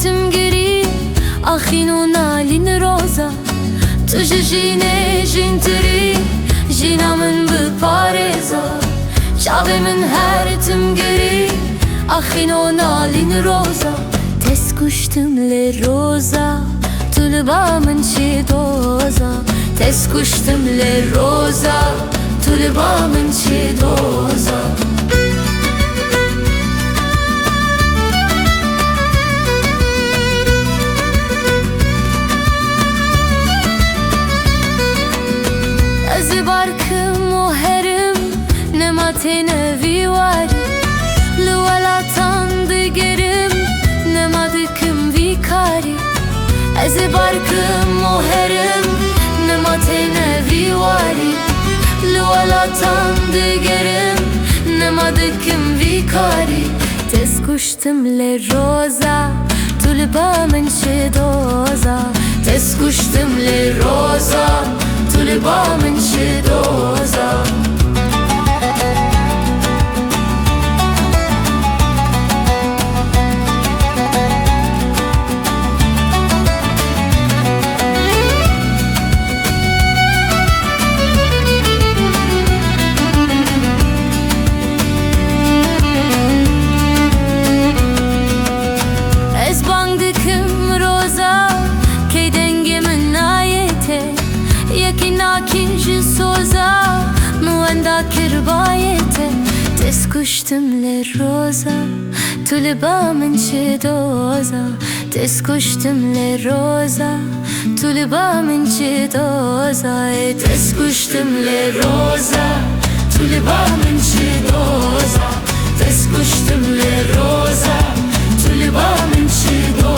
تم گری آخینو نالین روزا تو جینه جینتری جینا من بپارزا چاوه من her تم گری آخینو نالین روزا تس کشتم لی روزا طلبامın çi doza tez kuştum le roza tulbamın çi doza az barkım o herim ne matene vivar luala tandı gerim ne madıkım vikari az barkım o herim ne matene vivari luala tandı gerim ne madıkım vikari tez kuştum le roza tulbamın çi doza tez kuştum le roza tulbamın çi doza tez kuştum le roza tulbamın çi doza tez kuştum le roza tulbamın çi doza tez kuştum le roza tulbamın çi doza tez kuştum le roza tulbamın çi doza